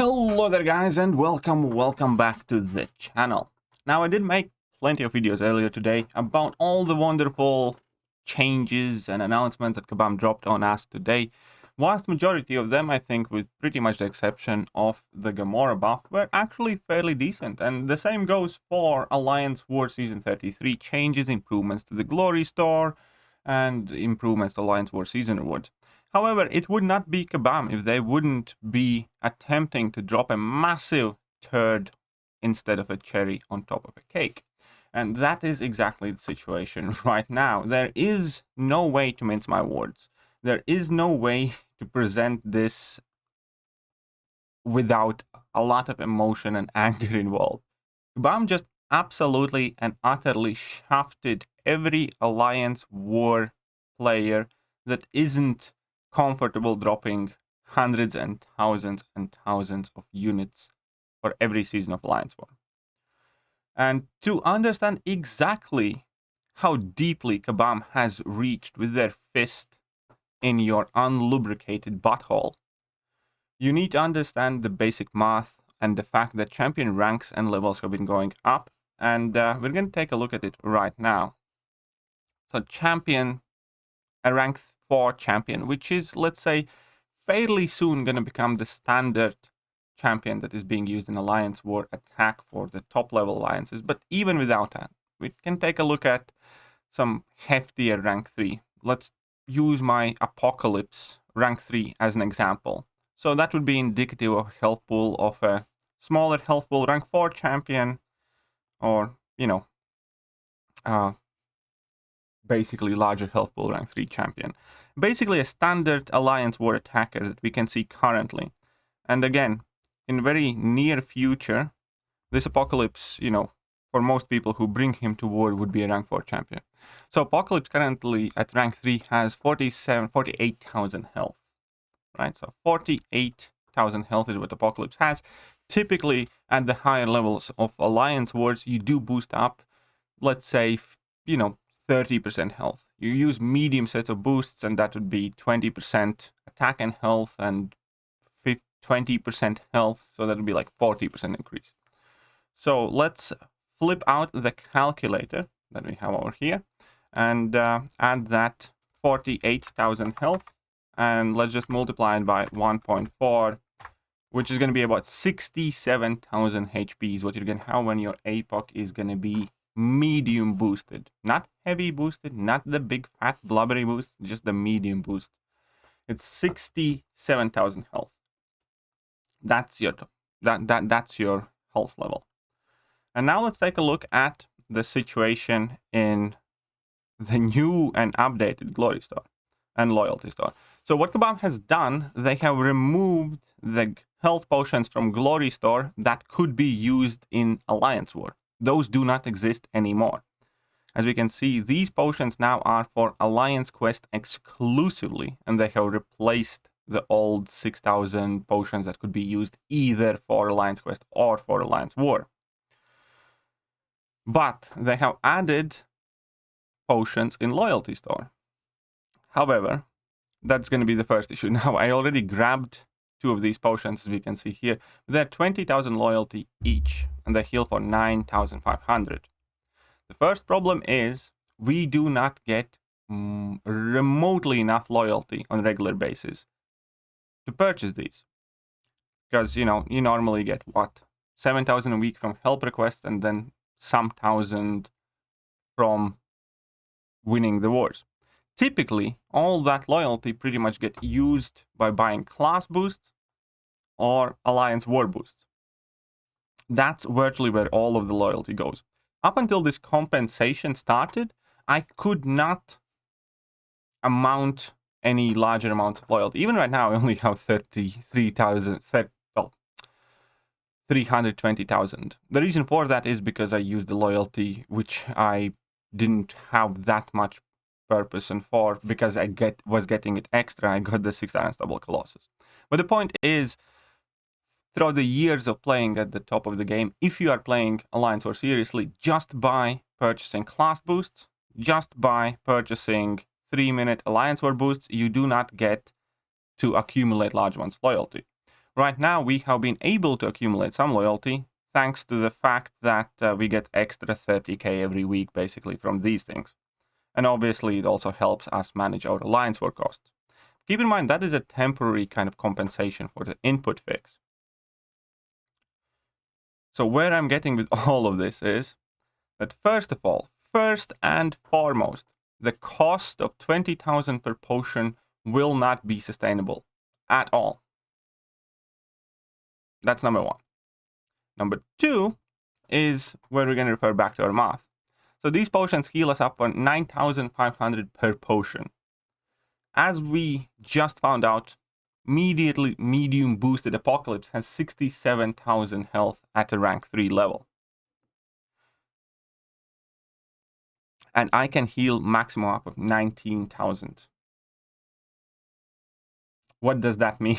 Hello there guys and welcome back to the channel. Now I did make plenty of videos earlier today about all the wonderful changes and announcements that Kabam dropped on us today. Vast majority of them, I think, with pretty much the exception of the Gamora buff, were actually fairly decent, and the same goes for Alliance War Season 33 changes, improvements to the Glory Store, and improvements to Alliance War Season rewards. However, it would not be Kabam if they wouldn't be attempting to drop a massive turd instead of a cherry on top of a cake. And that is exactly the situation right now. There is no way to mince my words. There is no way to present this without a lot of emotion and anger involved. Kabam just absolutely and utterly shafted every Alliance War player that isn't comfortable dropping hundreds and thousands of units for every season of Alliance War. And to understand exactly how deeply Kabam has reached with their fist in your unlubricated butthole, you need to understand the basic math and the fact that champion ranks and levels have been going up, and we're going to take a look at it right now. So champion, a rank 4 champion, which is, let's say, fairly soon going to become the standard champion that is being used in Alliance War attack for the top level alliances. But even without that, we can take a look at some heftier rank 3. Let's use my Apocalypse rank 3 as an example. So that would be indicative of health pool of a smaller health pool rank 4 champion, or, you know, basically larger health pool rank 3 champion. Basically a standard Alliance War attacker that we can see currently. And again, in very near future, this Apocalypse, for most people who bring him to war, would be a rank 4 champion. So Apocalypse currently at rank 3 has 48,000 health, right? So 48,000 health is what Apocalypse has. Typically at the higher levels of Alliance Wars, you do boost up, let's say, 30% health. You use medium sets of boosts, and that would be 20% attack and health and 20% health, so that would be like 40% increase. So let's flip out the calculator that we have over here and add that 48,000 health, and let's just multiply it by 1.4, which is going to be about 67,000 HP is what you're going to have when your APOC is going to be medium boosted, not heavy boosted, not the big fat blubbery boost, just the medium boost. It's 67,000 health. That's your that's your health level. And now let's take a look at the situation in the new and updated Glory Store and Loyalty Store. So what Kabam has done, they have removed the health potions from Glory Store that could be used in Alliance War. Those do not exist anymore. As we can see, these potions now are for Alliance Quest exclusively, and they have replaced the old 6,000 potions that could be used either for Alliance Quest or for Alliance War. But they have added potions in Loyalty Store. However, that's going to be the first issue. Now, I already grabbed 2 of these potions, as we can see here. They're 20,000 loyalty each, and they heal for 9,500. The first problem is we do not get remotely enough loyalty on a regular basis to purchase these. Because, you normally get, 7,000 a week from help requests, and then some thousand from winning the wars. Typically, all that loyalty pretty much get used by buying class boosts or Alliance War boosts. That's virtually where all of the loyalty goes. Up until this compensation started, I could not amount any larger amounts of loyalty. Even right now, I only have 320,000. The reason for that is because I used the loyalty, which I didn't have that much purpose and for, because I was getting it extra. I got the 6 Unstoppable Colossus. But the point is, throughout the years of playing at the top of the game, if you are playing Alliance War seriously, just by purchasing class boosts, just by purchasing 3-minute Alliance War boosts, you do not get to accumulate large amounts of loyalty. Right now, we have been able to accumulate some loyalty thanks to the fact that we get extra 30k every week, basically, from these things. And obviously, it also helps us manage our alliance war costs. Keep in mind, that is a temporary kind of compensation for the input fix. So where I'm getting with all of this is that, first of all, first and foremost, the cost of 20,000 per potion will not be sustainable at all. That's number one. Number two is where we're going to refer back to our math. So these potions heal us up on 9,500 per potion. As we just found out, immediately medium boosted Apocalypse has 67,000 health at a rank 3 level. And I can heal maximum up of 19,000. What does that mean?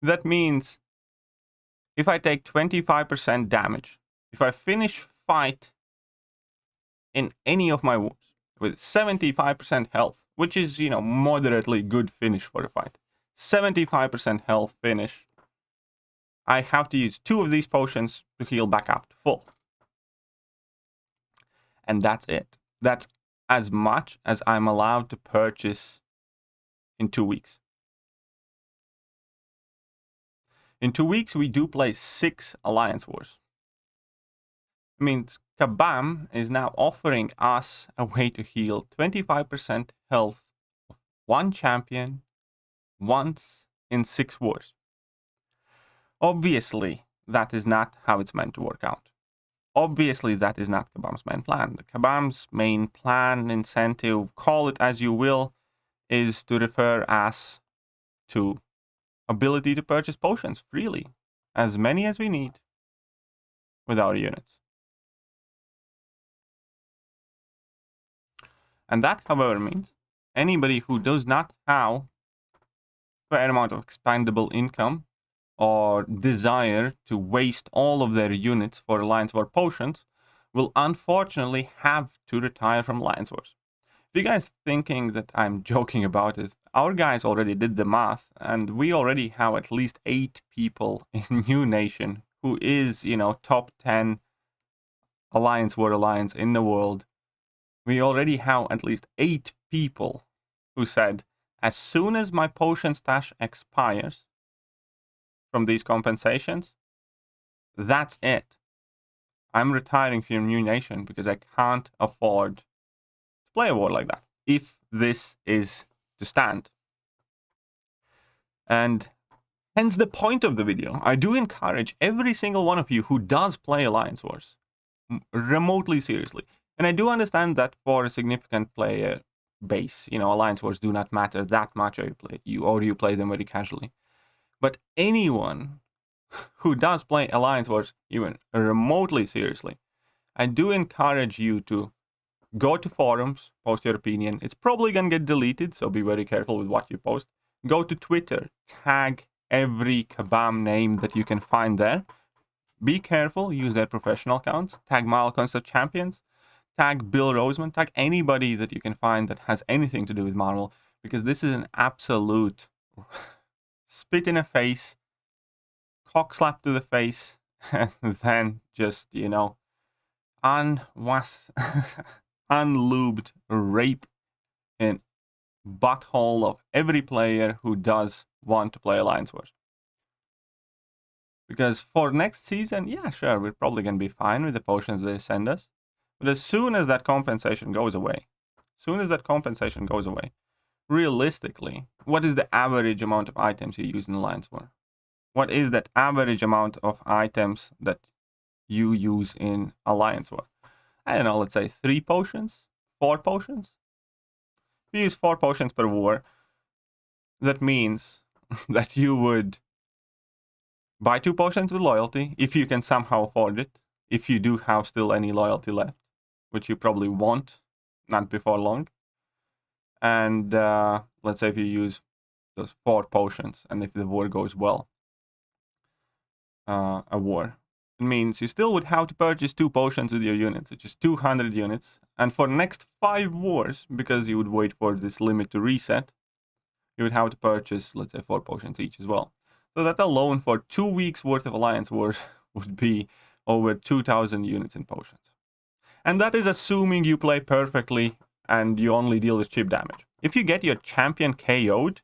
That means if I take 25% damage, if I finish fight in any of my wounds with 75% health, which is, moderately good finish for a fight, 75% health finish, I have to use 2 of these potions to heal back up to full. And that's it. That's as much as I'm allowed to purchase in 2 weeks. In 2 weeks, we do play 6 Alliance Wars. It means Kabam is now offering us a way to heal 25% health of one champion once in 6 wars. Obviously, that is not how it's meant to work out. Obviously, that is not Kabam's main plan. The Kabam's main plan, incentive, call it as you will, is to refer us to ability to purchase potions freely, as many as we need, with our units. And that, however, means anybody who does not have a fair amount of expendable income or desire to waste all of their units for Alliance War potions will unfortunately have to retire from Alliance Wars. If you guys thinking that I'm joking about it, our guys already did the math, and we already have at least 8 people in New Nation who is, top 10 Alliance War Alliance in the world. We already have at least 8 people who said, as soon as my potion stash expires from these compensations, that's it. I'm retiring from New Nation because I can't afford to play a war like that, if this is to stand. And hence the point of the video. I do encourage every single one of you who does play Alliance Wars remotely seriously. And I do understand that for a significant player base, Alliance Wars do not matter that much, or you play them very casually. But anyone who does play Alliance Wars even remotely seriously, I do encourage you to go to forums, post your opinion. It's probably going to get deleted, so be very careful with what you post. Go to Twitter, tag every Kabam name that you can find there. Be careful, use their professional accounts. Tag Mile Concept Champions, tag Bill Roseman, tag anybody that you can find that has anything to do with Marvel, because this is an absolute spit in the face, cock slap to the face, and then just, unlubed rape in butthole of every player who does want to play Alliance Wars. Because for next season, yeah, sure, we're probably going to be fine with the potions they send us. But as soon as that compensation goes away, realistically, what is the average amount of items you use in Alliance War? What is that average amount of items that you use in Alliance War? I don't know, let's say 3 potions? 4 potions? If you use 4 potions per war, that means that you would buy 2 potions with loyalty, if you can somehow afford it, if you do have still any loyalty left, which you probably won't, not before long. And let's say if you use those 4 potions, and if the war goes well, a war, it means you still would have to purchase 2 potions with your units, which is 200 units. And for the next 5 wars, because you would wait for this limit to reset, you would have to purchase, let's say, 4 potions each as well. So that alone for 2 weeks worth of Alliance Wars would be over 2,000 units in potions. And that is assuming you play perfectly and you only deal with chip damage. If you get your champion KO'd,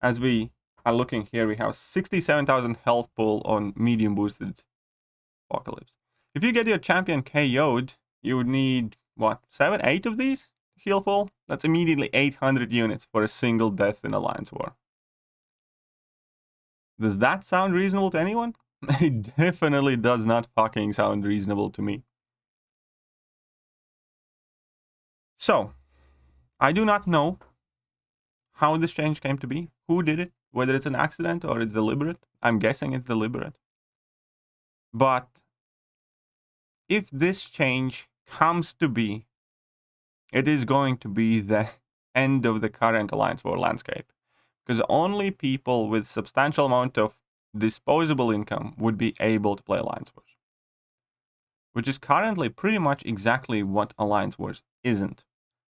as we are looking here, we have 67,000 health pool on medium boosted Apocalypse. If you get your champion KO'd, you would need, what, 7, 8 of these to heal full? That's immediately 800 units for a single death in Alliance War. Does that sound reasonable to anyone? It definitely does not fucking sound reasonable to me. So, I do not know how this change came to be, who did it, whether it's an accident or it's deliberate. I'm guessing it's deliberate. But if this change comes to be, it is going to be the end of the current Alliance War landscape. Because only people with substantial amount of disposable income would be able to play Alliance Wars. Which is currently pretty much exactly what Alliance Wars isn't.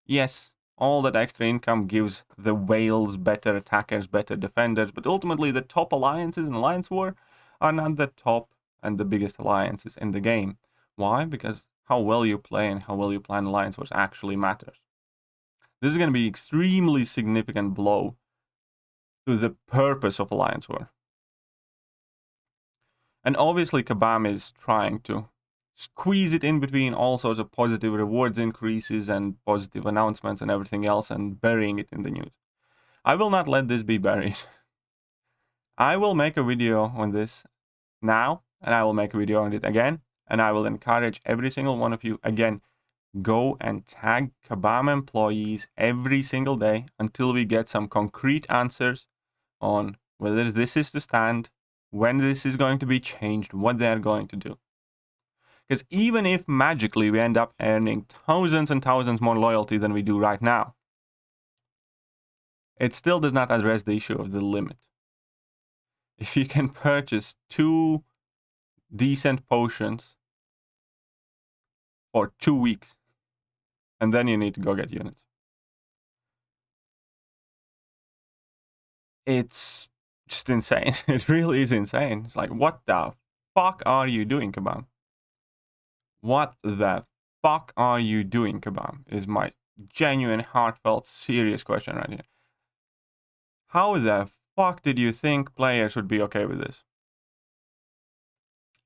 Yes, all that extra income gives the whales better attackers, better defenders, but ultimately the top alliances in Alliance War are not the top and the biggest alliances in the game. Why? Because how well you play and how well you plan Alliance Wars actually matters. This is going to be an extremely significant blow to the purpose of Alliance War. And obviously Kabam is trying to squeeze it in between all sorts of positive rewards increases and positive announcements and everything else and burying it in the news. I will not let this be buried. I will make a video on this now, and I will make a video on it again, and I will encourage every single one of you, again, go and tag Kabam employees every single day until we get some concrete answers on whether this is to stand, when this is going to be changed, what they're going to do. Because even if magically we end up earning thousands and thousands more loyalty than we do right now, it still does not address the issue of the limit. If you can purchase 2 decent potions for 2 weeks, and then you need to go get units. It's just insane. It really is insane. It's like, what the fuck are you doing, Kabam? What the fuck are you doing, Kabam? Is my genuine, heartfelt, serious question right here. How the fuck did you think players would be okay with this?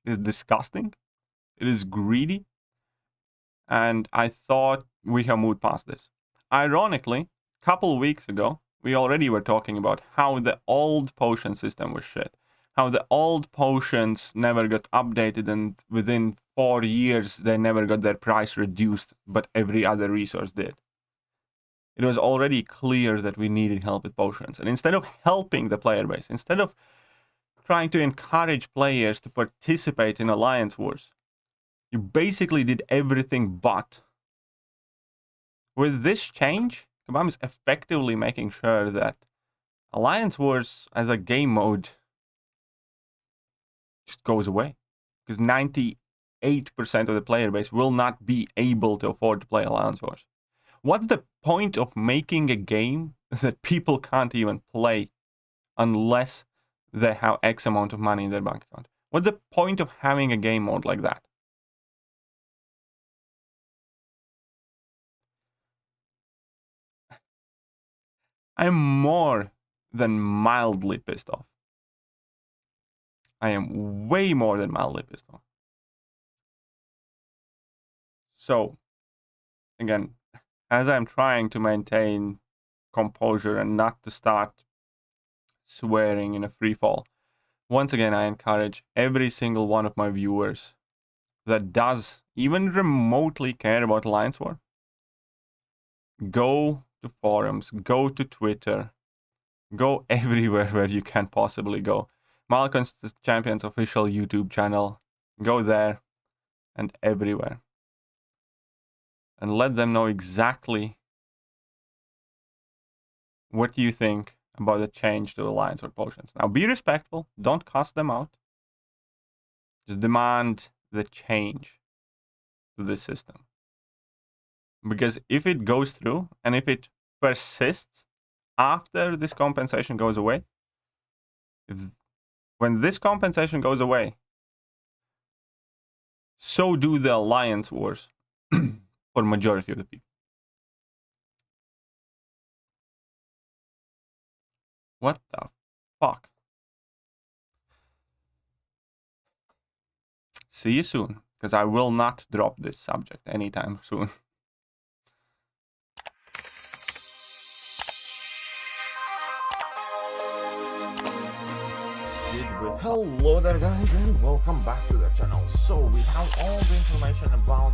It is disgusting. It is greedy. And I thought we have moved past this. Ironically, a couple weeks ago, we already were talking about how the old potion system was shit. How the old potions never got updated, and within 4 years they never got their price reduced, but every other resource did. It was already clear that we needed help with potions. And instead of helping the player base, instead of trying to encourage players to participate in Alliance Wars, you basically did everything but. With this change, Kabam is effectively making sure that Alliance Wars as a game mode just goes away. Because 98% of the player base will not be able to afford to play Alliance Wars. What's the point of making a game that people can't even play unless they have X amount of money in their bank account? What's the point of having a game mode like that? I'm more than mildly pissed off. I am way more than mildly pissed off. So, again, as I'm trying to maintain composure and not to start swearing in a free fall, once again, I encourage every single one of my viewers that does even remotely care about Alliance War, go to forums, go to Twitter, go everywhere where you can possibly go. Malcolm's Champions official YouTube channel, go there and everywhere. And let them know exactly what you think about the change to Alliance War potions. Now be respectful, don't cuss them out. Just demand the change to this system. Because if it goes through and if it persists after this compensation goes away, When this compensation goes away, so do the alliance wars for majority of the people. What the fuck? See you soon, because I will not drop this subject anytime soon. Hello there guys and welcome back to the channel. So we have all the information about